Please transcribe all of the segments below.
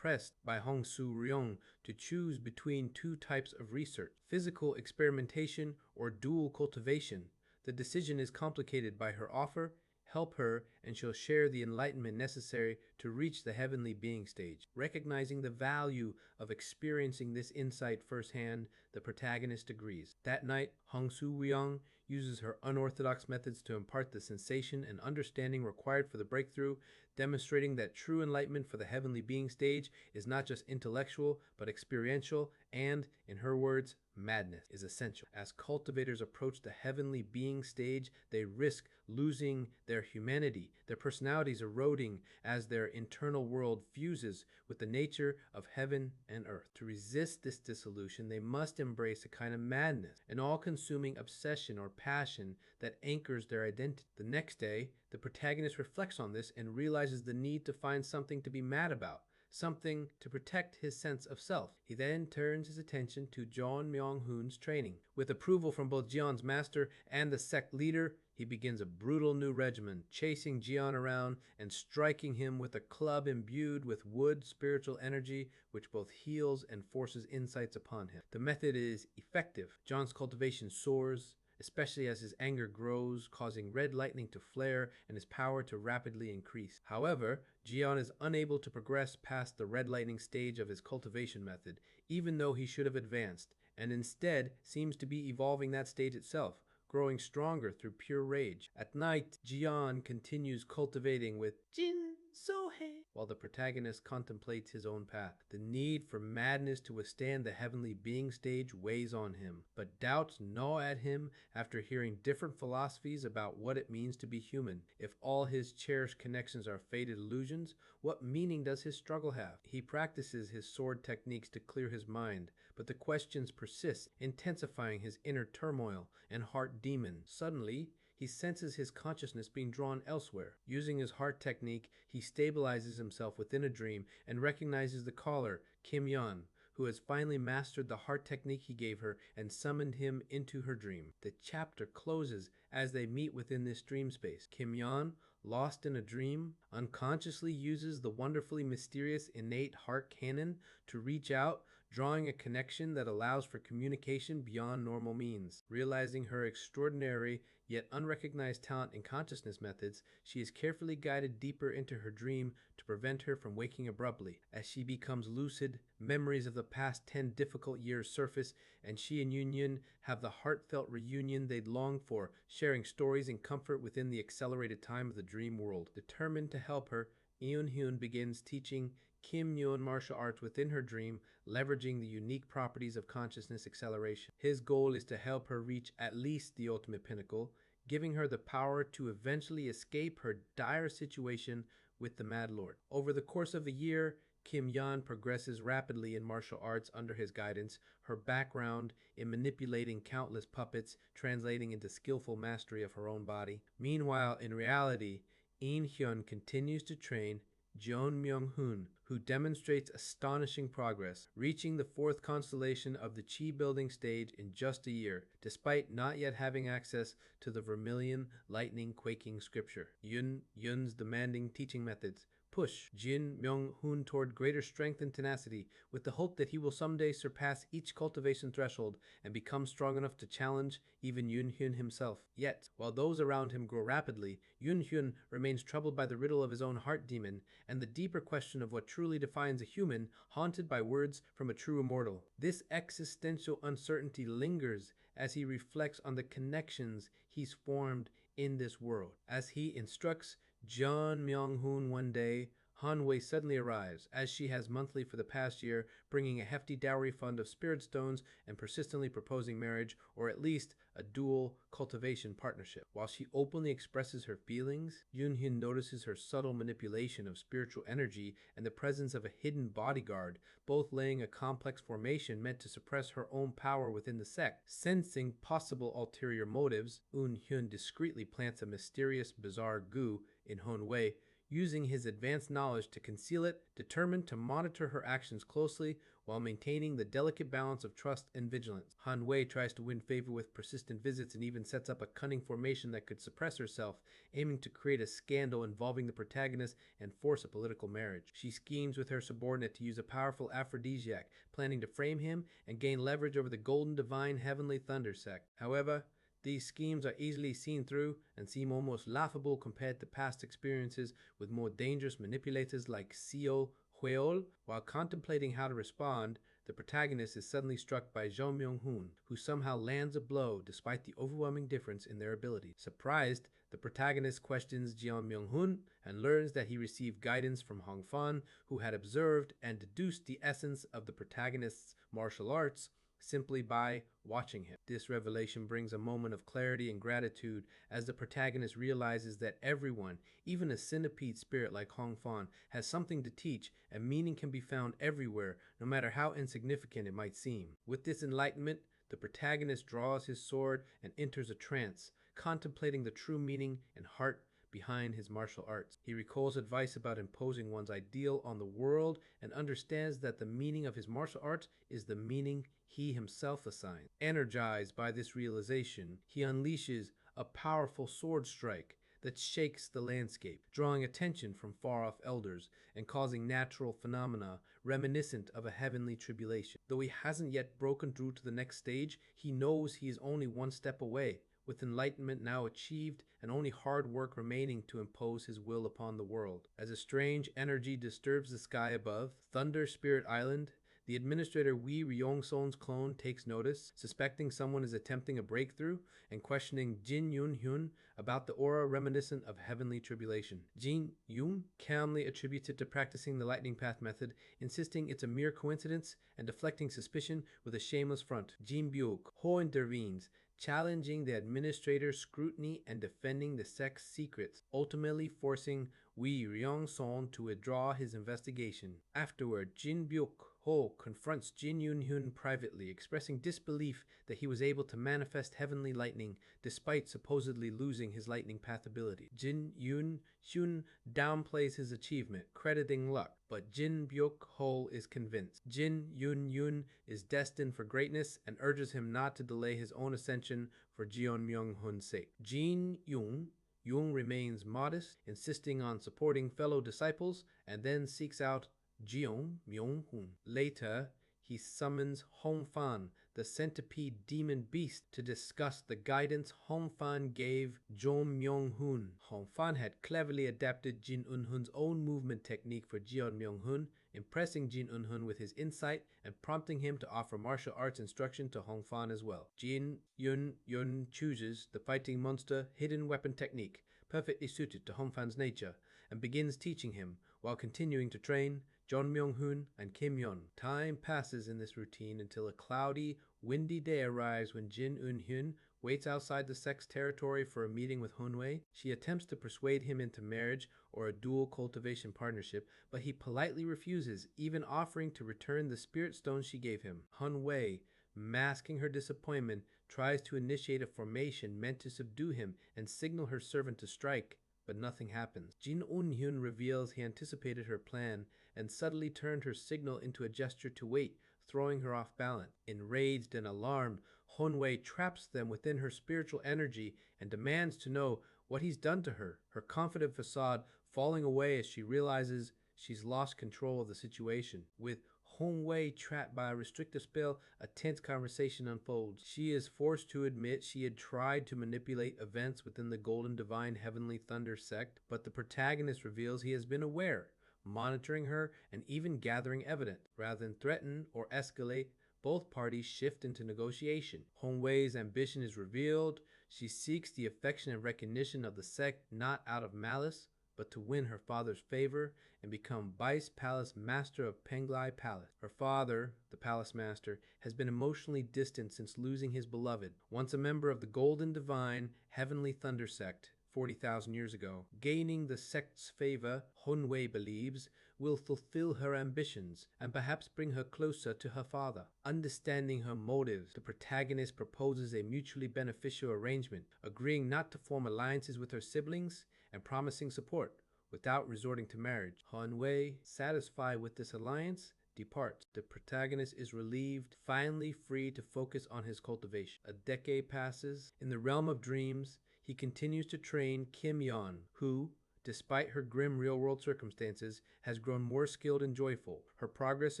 pressed by Hong Su Ryong to choose between two types of research, physical experimentation or dual cultivation. The decision is complicated by her offer. Help her, and she'll share the enlightenment necessary to reach the heavenly being stage. Recognizing the value of experiencing this insight firsthand, the protagonist agrees. That night, Hong Su Ryong uses her unorthodox methods to impart the sensation and understanding required for the breakthrough, demonstrating that true enlightenment for the heavenly being stage is not just intellectual, but experiential, and, in her words, madness is essential. As cultivators approach the heavenly being stage, they risk losing their humanity, their personalities eroding as their internal world fuses with the nature of heaven and earth. To resist this dissolution, they must embrace a kind of madness, an all-consuming obsession or passion that anchors their identity. The next day, the protagonist reflects on this and realizes the need to find something to be mad about, something to protect his sense of self. He then turns his attention to Jeon Myung-hoon's training. With approval from both Jeon's master and the sect leader, he begins a brutal new regimen, chasing Jeon around and striking him with a club imbued with wood spiritual energy, which both heals and forces insights upon him. The method is effective. Jeon's cultivation soars, especially as his anger grows, causing red lightning to flare and his power to rapidly increase. However, Jeon is unable to progress past the red lightning stage of his cultivation method, even though he should have advanced, and instead seems to be evolving that stage itself, growing stronger through pure rage. At night, Jeon continues cultivating with Jin Sohei, while the protagonist contemplates his own path. The need for madness to withstand the heavenly being stage weighs on him, but doubts gnaw at him after hearing different philosophies about what it means to be human. If all his cherished connections are faded illusions, what meaning does his struggle have? He practices his sword techniques to clear his mind, but the questions persist, intensifying his inner turmoil and heart demon. Suddenly, he senses his consciousness being drawn elsewhere. Using his heart technique, he stabilizes himself within a dream and recognizes the caller, Kim Yeon, who has finally mastered the heart technique he gave her and summoned him into her dream. The chapter closes as they meet within this dream space. Kim Yeon, lost in a dream, unconsciously uses the wonderfully mysterious innate heart canon to reach out, drawing a connection that allows for communication beyond normal means. Realizing her extraordinary yet unrecognized talent in consciousness methods, she is carefully guided deeper into her dream to prevent her from waking abruptly. As she becomes lucid, memories of the past 10 difficult years surface, and she and Yoon have the heartfelt reunion they'd longed for, sharing stories and comfort within the accelerated time of the dream world. Determined to help her, Yoon begins teaching Kim Yeon martial arts within her dream, leveraging the unique properties of consciousness acceleration. His goal is to help her reach at least the ultimate pinnacle, giving her the power to eventually escape her dire situation with the Mad Lord. Over the course of a year, Kim Yeon progresses rapidly in martial arts under his guidance, her background in manipulating countless puppets translating into skillful mastery of her own body. Meanwhile, in reality, In Hyun continues to train Jeon Myung-hoon, who demonstrates astonishing progress, reaching the 4th constellation of the Chi building stage in just a year, despite not yet having access to the vermilion, lightning-quaking scripture. Yun's demanding teaching methods push Jin Myung-hoon toward greater strength and tenacity, with the hope that he will someday surpass each cultivation threshold and become strong enough to challenge even Yoon himself. Yet, while those around him grow rapidly, Yoon remains troubled by the riddle of his own heart demon and the deeper question of what truly defines a human, haunted by words from a true immortal. This existential uncertainty lingers as he reflects on the connections he's formed in this world. As he instructs Jeon Myung-hoon one day, Han-Wei suddenly arrives, as she has monthly for the past year, bringing a hefty dowry fund of spirit stones and persistently proposing marriage, or at least a dual cultivation partnership. While she openly expresses her feelings, Yoon notices her subtle manipulation of spiritual energy and the presence of a hidden bodyguard, both laying a complex formation meant to suppress her own power within the sect. Sensing possible ulterior motives, Yoon discreetly plants a mysterious, bizarre goo in Han-Wei, using his advanced knowledge to conceal it, determined to monitor her actions closely while maintaining the delicate balance of trust and vigilance. Han Wei tries to win favor with persistent visits and even sets up a cunning formation that could suppress herself, aiming to create a scandal involving the protagonist and force a political marriage. She schemes with her subordinate to use a powerful aphrodisiac, planning to frame him and gain leverage over the golden divine heavenly thunder sect. However, these schemes are easily seen through and seem almost laughable compared to past experiences with more dangerous manipulators like Xiao Hueol. While contemplating how to respond, the protagonist is suddenly struck by Zhou Myung-hoon, who somehow lands a blow despite the overwhelming difference in their abilities. Surprised, the protagonist questions Jeon Myung-hoon and learns that he received guidance from Hong Fan, who had observed and deduced the essence of the protagonist's martial arts simply by watching him. This revelation brings a moment of clarity and gratitude as the protagonist realizes that everyone, even a centipede spirit like Hong Fan, has something to teach, and meaning can be found everywhere, no matter how insignificant it might seem. With this enlightenment, the protagonist draws his sword and enters a trance, contemplating the true meaning and heart behind his martial arts. He recalls advice about imposing one's ideal on the world and understands that the meaning of his martial arts is the meaning he himself assigns. Energized by this realization, he unleashes a powerful sword strike that shakes the landscape, drawing attention from far-off elders and causing natural phenomena reminiscent of a heavenly tribulation. Though he hasn't yet broken through to the next stage, he knows he is only one step away, with enlightenment now achieved and only hard work remaining to impose his will upon the world. As a strange energy disturbs the sky above Thunder Spirit Island, the administrator Wee Ryong-son's clone takes notice, suspecting someone is attempting a breakthrough and questioning Jin Yun-hyun about the aura reminiscent of heavenly tribulation. Jin Yun calmly attributes it to practicing the lightning path method, insisting it's a mere coincidence and deflecting suspicion with a shameless front. Jin Byuk Ho intervenes, challenging the administrator's scrutiny and defending the sect's secrets, ultimately forcing Wee Ryong-son to withdraw his investigation. Afterward, Jin Byuk Ho confronts Jin Yun-hyun privately, expressing disbelief that he was able to manifest heavenly lightning despite supposedly losing his lightning path ability. Jin Yun-hyun downplays his achievement, crediting luck, but Jin Byuk Ho is convinced Jin Yun-hyun is destined for greatness and urges him not to delay his own ascension for Jeon Myung-hoon's sake. Jin Yung remains modest, insisting on supporting fellow disciples, and then seeks out Jeon Myung-hoon. Later, he summons Hong Fan, the centipede demon beast, to discuss the guidance Hong Fan gave Jeon Myung-hoon. Hong Fan had cleverly adapted Jin Eun-hoon's own movement technique for Jeon Myung-hoon, impressing Jin Eun-hoon with his insight and prompting him to offer martial arts instruction to Hong Fan as well. Jin Yun chooses the fighting monster hidden weapon technique, perfectly suited to Hong Fan's nature, and begins teaching him while continuing to train Jeon Myung-hoon and Kim Yeon. Time passes in this routine until a cloudy, windy day arrives when Jin Eun-hyun waits outside the sect's territory for a meeting with Hun Wei. She attempts to persuade him into marriage or a dual cultivation partnership, but he politely refuses, even offering to return the spirit stone she gave him. Hun Wei, masking her disappointment, tries to initiate a formation meant to subdue him and signal her servant to strike, but nothing happens. Jin Eun-hyun reveals he anticipated her plan and subtly turned her signal into a gesture to wait, throwing her off balance. Enraged and alarmed, Hun Wei traps them within her spiritual energy and demands to know what he's done to her, her confident facade falling away as she realizes she's lost control of the situation. With Hun Wei trapped by a restrictive spell, a tense conversation unfolds. She is forced to admit she had tried to manipulate events within the Golden Divine Heavenly Thunder sect, but the protagonist reveals he has been aware, monitoring her, and even gathering evidence. Rather than threaten or escalate, both parties shift into negotiation. Hun Wei's ambition is revealed. She seeks the affection and recognition of the sect not out of malice, but to win her father's favor and become Vice Palace Master of Penglai Palace. Her father, the Palace Master, has been emotionally distant since losing his beloved, once a member of the Golden Divine Heavenly Thunder sect 40,000 years ago. Gaining the sect's favor, Hun Wei believes, will fulfill her ambitions and perhaps bring her closer to her father. Understanding her motives, the protagonist proposes a mutually beneficial arrangement, agreeing not to form alliances with her siblings and promising support, without resorting to marriage. Han Wei, satisfied with this alliance, departs. The protagonist is relieved, finally free to focus on his cultivation. A decade passes. In the realm of dreams, he continues to train Kim Yeon, who, despite her grim real-world circumstances, has grown more skilled and joyful, her progress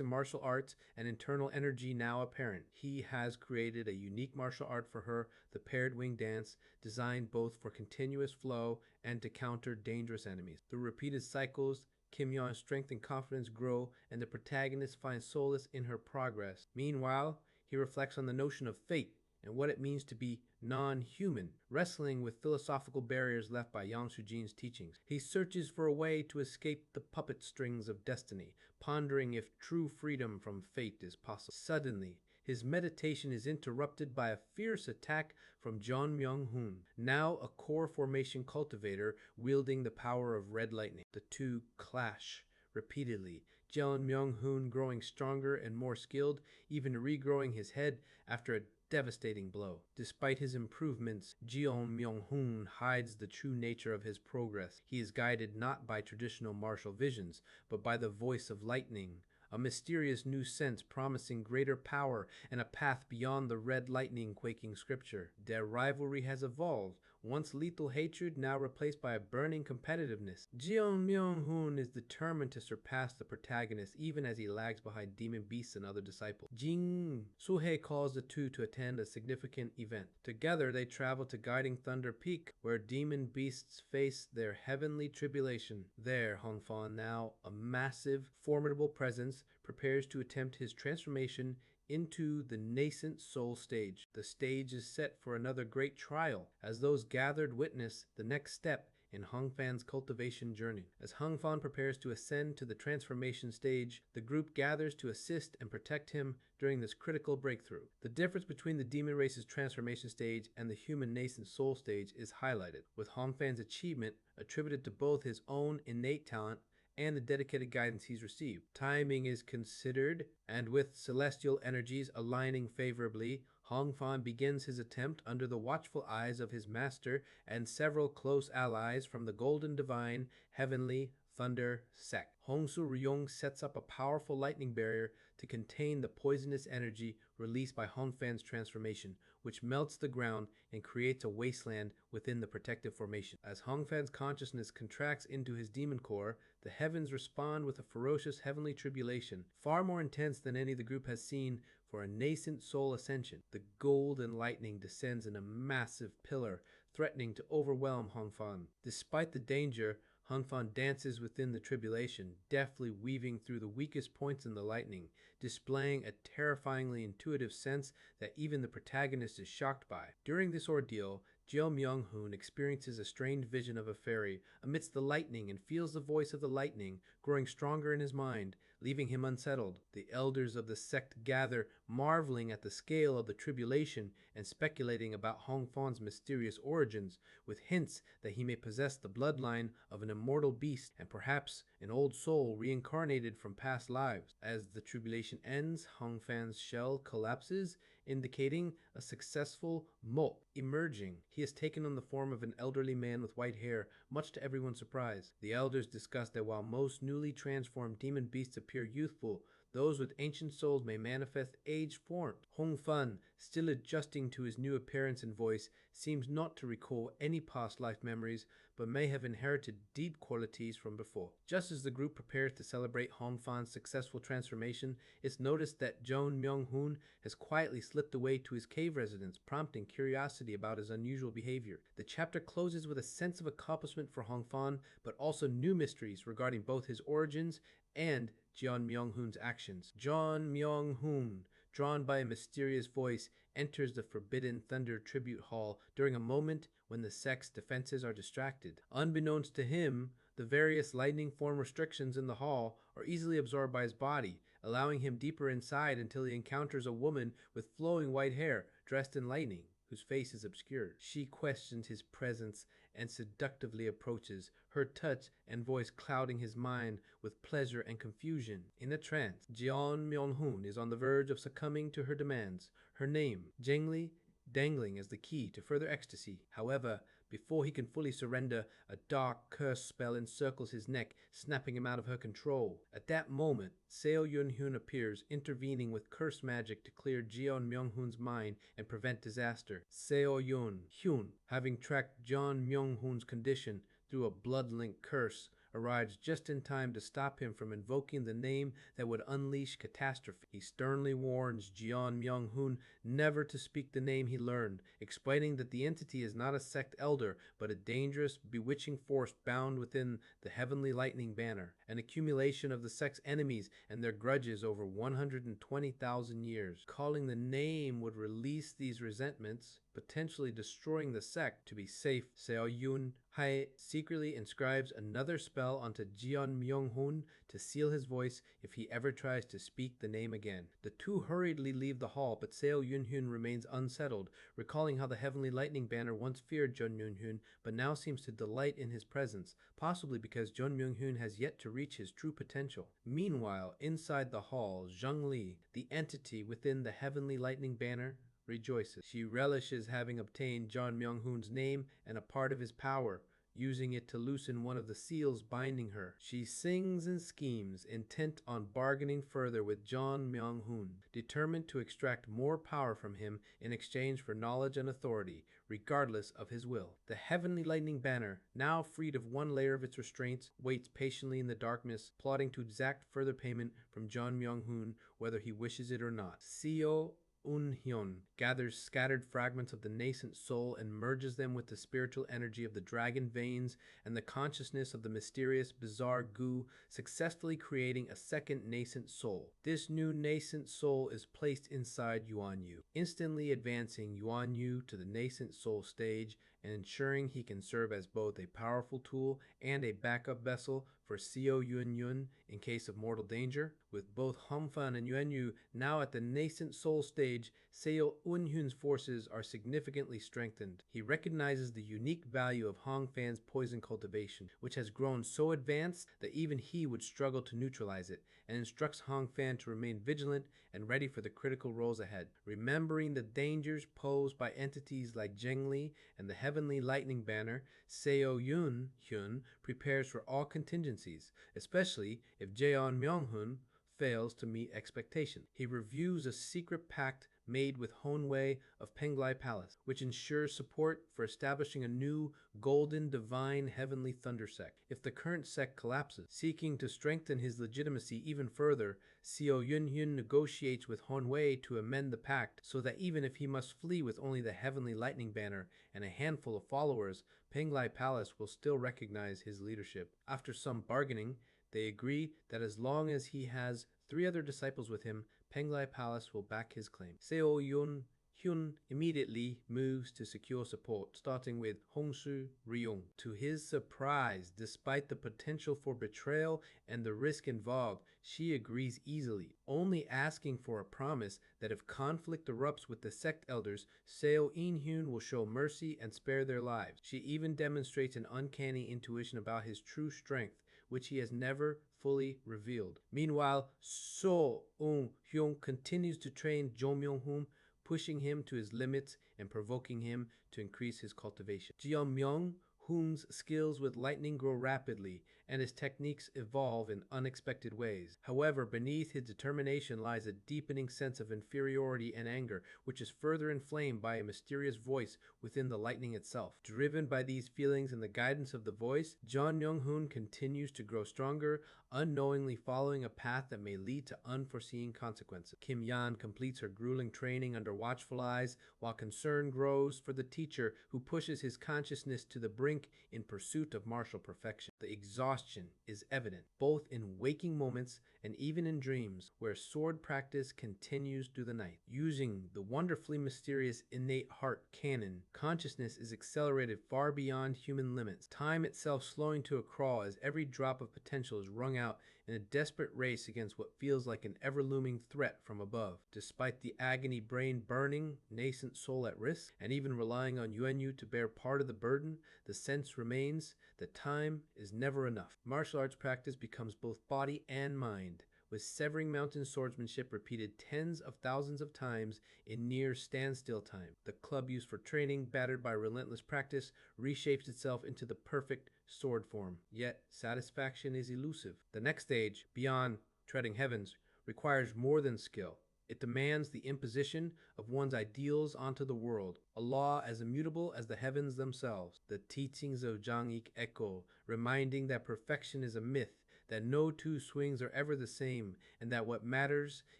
in martial arts and internal energy now apparent. He has created a unique martial art for her, the paired wing dance, designed both for continuous flow and to counter dangerous enemies. Through repeated cycles, Kim Yeon's strength and confidence grow, and the protagonist finds solace in her progress. Meanwhile, he reflects on the notion of fate and what it means to be non-human, wrestling with philosophical barriers left by Yang Sujin's teachings. He searches for a way to escape the puppet strings of destiny, pondering if true freedom from fate is possible. Suddenly, his meditation is interrupted by a fierce attack from Jeon Myung-hoon, now a core formation cultivator wielding the power of red lightning. The two clash repeatedly, Jeon Myung-hoon growing stronger and more skilled, even regrowing his head after a devastating blow. Despite his improvements, Jeon Myung-hoon hides the true nature of his progress. He is guided not by traditional martial visions, but by the voice of lightning, a mysterious new sense promising greater power and a path beyond the red lightning quaking scripture. Their rivalry has evolved, once lethal hatred now replaced by a burning competitiveness. Jeon Myung-hoon is determined to surpass the protagonist even as he lags behind demon beasts and other disciples. Jing Suhei calls the two to attend a significant event. Together they travel to Guiding Thunder Peak, where demon beasts face their heavenly tribulation. There, Hong Fan, now a massive, formidable presence, prepares to attempt his transformation into the nascent soul stage. The stage is set for another great trial, as those gathered witness the next step in Hong Fan's cultivation journey. As Hong Fan prepares to ascend to the transformation stage, the group gathers to assist and protect him during this critical breakthrough. The difference between the demon race's transformation stage and the human nascent soul stage is highlighted, with Hong Fan's achievement attributed to both his own innate talent and the dedicated guidance he's received. Timing is considered, and with celestial energies aligning favorably, Hong Fan begins his attempt under the watchful eyes of his master and several close allies from the Golden Divine Heavenly Thunder sect. Hong Su-ryong sets up a powerful lightning barrier to contain the poisonous energy released by Hong Fan's transformation, which melts the ground and creates a wasteland within the protective formation. As Hong Fan's consciousness contracts into his demon core, the heavens respond with a ferocious heavenly tribulation, far more intense than any the group has seen for a nascent soul ascension. The golden lightning descends in a massive pillar, threatening to overwhelm Hong Fan. Despite the danger, Hong Fan dances within the tribulation, deftly weaving through the weakest points in the lightning, displaying a terrifyingly intuitive sense that even the protagonist is shocked by. During this ordeal, Jeon Myung-hoon experiences a strange vision of a fairy amidst the lightning and feels the voice of the lightning growing stronger in his mind, leaving him unsettled. The elders of the sect gather, marveling at the scale of the tribulation and speculating about Hong Fan's mysterious origins, with hints that he may possess the bloodline of an immortal beast and perhaps an old soul reincarnated from past lives. As the tribulation ends, Hong Fan's shell collapses, indicating a successful molt emerging. He is taken on the form of an elderly man with white hair, much to everyone's surprise. The elders discuss that while most newly transformed demon beasts appear youthful, those with ancient souls may manifest age-formed. Hong Fan, still adjusting to his new appearance and voice, seems not to recall any past life memories, but may have inherited deep qualities from before. Just as the group prepares to celebrate Hong Fan's successful transformation, it's noticed that Jeon Myung-hoon has quietly slipped away to his cave residence, prompting curiosity about his unusual behavior. The chapter closes with a sense of accomplishment for Hong Fan, but also new mysteries regarding both his origins and Jeon Myung-hoon's actions. Jeon Myung-hoon, drawn by a mysterious voice, enters the Forbidden Thunder Tribute Hall during a moment when the sect's defenses are distracted. Unbeknownst to him, the various lightning form restrictions in the hall are easily absorbed by his body, allowing him deeper inside until he encounters a woman with flowing white hair dressed in lightning, whose face is obscured. She questions his presence and seductively approaches, her touch and voice clouding his mind with pleasure and confusion. In a trance, Jeon Myung-hoon is on the verge of succumbing to her demands, her name, Jingli, dangling as the key to further ecstasy. However, Before he can fully surrender, a dark curse spell encircles his neck, snapping him out of her control. At that moment, Seo Yun-hyun appears, intervening with curse magic to clear Jeon Myung-hoon's mind and prevent disaster. Seo Yun-hyun, having tracked Jeon Myung-hoon's condition through a blood-linked curse, arrives just in time to stop him from invoking the name that would unleash catastrophe. He sternly warns Jeon Myung-hoon never to speak the name he learned, explaining that the entity is not a sect elder, but a dangerous, bewitching force bound within the heavenly lightning banner, an accumulation of the sect's enemies and their grudges over 120,000 years. Calling the name would release these resentments, potentially destroying the sect. To be safe, Seo Yun-hae secretly inscribes another spell onto Jeon Myung-hoon to seal his voice if he ever tries to speak the name again. The two hurriedly leave the hall, but Seo Yun-hyun remains unsettled, recalling how the heavenly lightning banner once feared Jeon Myung-hoon, but now seems to delight in his presence, possibly because Jeon Myung-hoon has yet to reach his true potential. Meanwhile, inside the hall, Zhengli, the entity within the heavenly lightning banner, rejoices. She relishes having obtained Jeon Myung-hoon's name and a part of his power, using it to loosen one of the seals binding her. She sings and schemes, intent on bargaining further with Jeon Myung-hoon, determined to extract more power from him in exchange for knowledge and authority, regardless of his will. The heavenly lightning banner, now freed of one layer of its restraints, waits patiently in the darkness, plotting to exact further payment from Jeon Myung-hoon, whether he wishes it or not. Seo Un-hyun gathers scattered fragments of the nascent soul and merges them with the spiritual energy of the dragon veins and the consciousness of the mysterious, bizarre goo, successfully creating a second nascent soul. This new nascent soul is placed inside Yuan Yu, instantly advancing Yuan Yu to the nascent soul stage and ensuring he can serve as both a powerful tool and a backup vessel for Seo Yun-yun in case of mortal danger. With both Hongfan and Yuan Yu now at the nascent soul stage, Seo Un-hyun's forces are significantly strengthened. He recognizes the unique value of Hongfan's poison cultivation, which has grown so advanced that even he would struggle to neutralize it, and instructs Hongfan to remain vigilant and ready for the critical roles ahead. Remembering the dangers posed by entities like Zhengli and the heavenly lightning banner, Seo Yun-hyun prepares for all contingencies, especially if Jeon Myung-hoon fails to meet expectations. He reviews a secret pact made with Honwei of Penglai Palace, which ensures support for establishing a new golden divine heavenly thunder sect if the current sect collapses. Seeking to strengthen his legitimacy even further, Seo Yun-hyun negotiates with Honwei to amend the pact so that even if he must flee with only the heavenly lightning banner and a handful of followers, Penglai Palace will still recognize his leadership. After some bargaining, they agree that as long as he has 3 other disciples with him, Penglai Palace will back his claim. Seo Yun-hyun immediately moves to secure support, starting with Hongsu Ryung. To his surprise, despite the potential for betrayal and the risk involved, she agrees easily, only asking for a promise that if conflict erupts with the sect elders, Seo In-hyun will show mercy and spare their lives. She even demonstrates an uncanny intuition about his true strength, which he has never fully revealed. Meanwhile, So Un-hyun continues to train Jo Myung-hoon, pushing him to his limits and provoking him to increase his cultivation. Jeon Myung-hoon's skills with lightning grow rapidly, and his techniques evolve in unexpected ways. However, beneath his determination lies a deepening sense of inferiority and anger, which is further inflamed by a mysterious voice within the lightning itself. Driven by these feelings and the guidance of the voice, Jeon Myung-hoon continues to grow stronger, unknowingly following a path that may lead to unforeseen consequences. Kim Yan completes her grueling training under watchful eyes, while concern grows for the teacher who pushes his consciousness to the brink in pursuit of martial perfection. The exhaustion is evident, both in waking moments and even in dreams, where sword practice continues through the night. Using the wonderfully mysterious innate heart canon, consciousness is accelerated far beyond human limits, time itself slowing to a crawl as every drop of potential is wrung out in a desperate race against what feels like an ever-looming threat from above. Despite the agony brain burning, nascent soul at risk, and even relying on Yuan Yu to bear part of the burden, the sense remains that time is never enough. Martial arts practice becomes both body and mind, with severing mountain swordsmanship repeated tens of thousands of times in near standstill time. The club used for training, battered by relentless practice, reshapes itself into the perfect sword form. Yet, satisfaction is elusive. The next stage, beyond treading heavens, requires more than skill. It demands the imposition of one's ideals onto the world, a law as immutable as the heavens themselves. The teachings of Zhang Yik echo, reminding that perfection is a myth, that no two swings are ever the same, and that what matters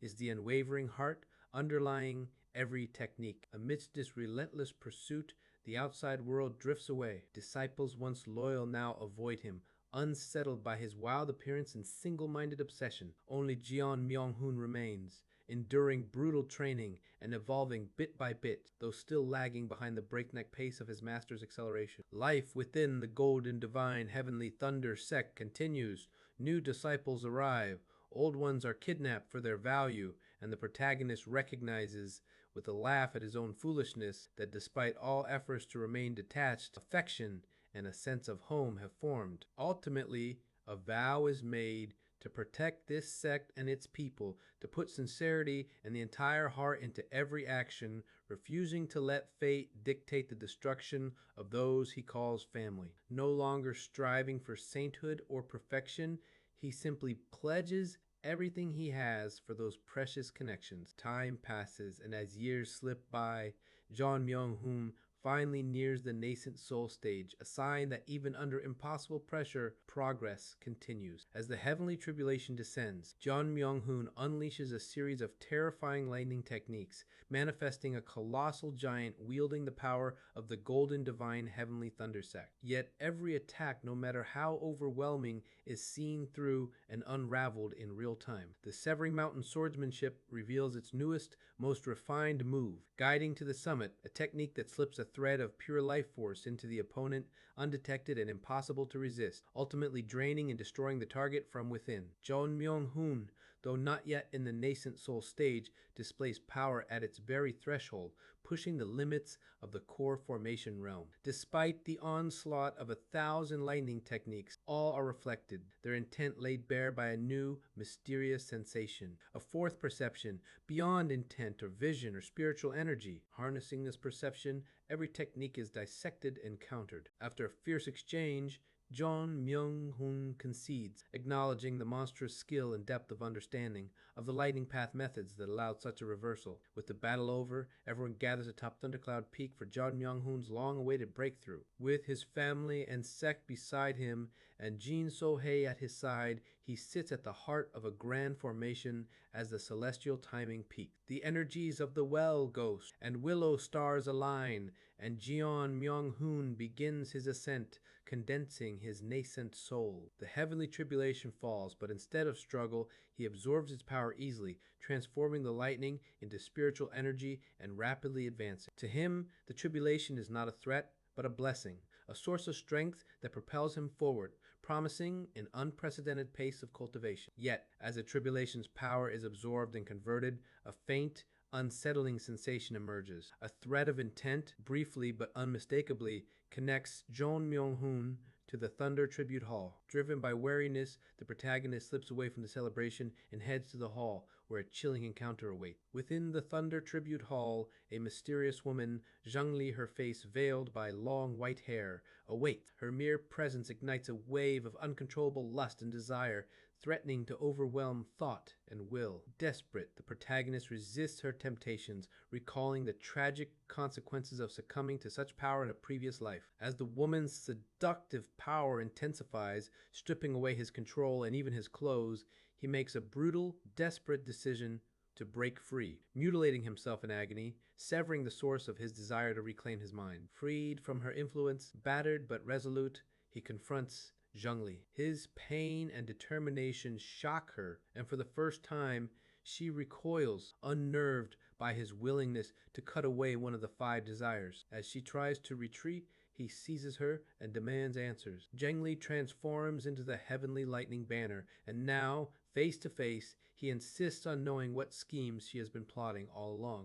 is the unwavering heart underlying every technique. Amidst this relentless pursuit, the outside world drifts away. Disciples once loyal now avoid him, unsettled by his wild appearance and single-minded obsession. Only Jian Myung-hoon remains, enduring brutal training and evolving bit by bit, though still lagging behind the breakneck pace of his master's acceleration. Life within the golden divine heavenly thunder sect continues. New disciples arrive, old ones are kidnapped for their value, and the protagonist recognizes, with a laugh at his own foolishness, that despite all efforts to remain detached, affection and a sense of home have formed. Ultimately, a vow is made to protect this sect and its people, to put sincerity and the entire heart into every action, refusing to let fate dictate the destruction of those he calls family. No longer striving for sainthood or perfection, he simply pledges everything he has for those precious connections. Time passes, and as years slip by, John Myung-hoon finally nears the nascent soul stage, a sign that even under impossible pressure, progress continues. As the heavenly tribulation descends, John Myung-hoon unleashes a series of terrifying lightning techniques, manifesting a colossal giant wielding the power of the golden divine heavenly thunder sect. Yet every attack, no matter how overwhelming, is seen through and unraveled in real time. The severing mountain swordsmanship reveals its newest, most refined move, guiding to the summit, a technique that slips a thread of pure life force into the opponent, undetected and impossible to resist, ultimately draining and destroying the target from within. John Myung-hoon, though not yet in the nascent soul stage, displays power at its very threshold, pushing the limits of the core formation realm. Despite the onslaught of 1,000 lightning techniques, all are reflected, their intent laid bare by a new, mysterious sensation, a fourth perception, beyond intent or vision or spiritual energy. Harnessing this perception, every technique is dissected and countered. After a fierce exchange, John Myung-hoon concedes, acknowledging the monstrous skill and depth of understanding of the lightning path methods that allowed such a reversal. With the battle over, everyone gathers atop Thundercloud Peak for John Myung-hoon's long-awaited breakthrough. With his family and sect beside him and Jin So-hei at his side, he sits at the heart of a grand formation as the celestial timing peaks. The energies of the well ghost and willow stars align, and Jeon Myung-hoon begins his ascent, condensing his nascent soul. The heavenly tribulation falls, but instead of struggle, he absorbs its power easily, transforming the lightning into spiritual energy and rapidly advancing. To him, the tribulation is not a threat, but a blessing, a source of strength that propels him forward, promising an unprecedented pace of cultivation. Yet, as the tribulation's power is absorbed and converted, a faint, unsettling sensation emerges. A thread of intent, briefly but unmistakably, connects John Myung-hoon to the Thunder Tribute Hall. Driven by wariness, the protagonist slips away from the celebration and heads to the hall, where a chilling encounter awaits. Within the Thunder Tribute Hall, a mysterious woman, Zhang Li, her face veiled by long white hair, awaits. Her mere presence ignites a wave of uncontrollable lust and desire, threatening to overwhelm thought and will. Desperate, the protagonist resists her temptations, recalling the tragic consequences of succumbing to such power in a previous life. As the woman's seductive power intensifies, stripping away his control and even his clothes, he makes a brutal, desperate decision to break free, mutilating himself in agony, severing the source of his desire to reclaim his mind. Freed from her influence, battered but resolute, he confronts Zhang Li. His pain and determination shock her, and for the first time, she recoils, unnerved by his willingness to cut away one of the 5 desires. As she tries to retreat, he seizes her and demands answers. Zhang Li transforms into the heavenly lightning banner, and now, face to face, he insists on knowing what schemes she has been plotting all along.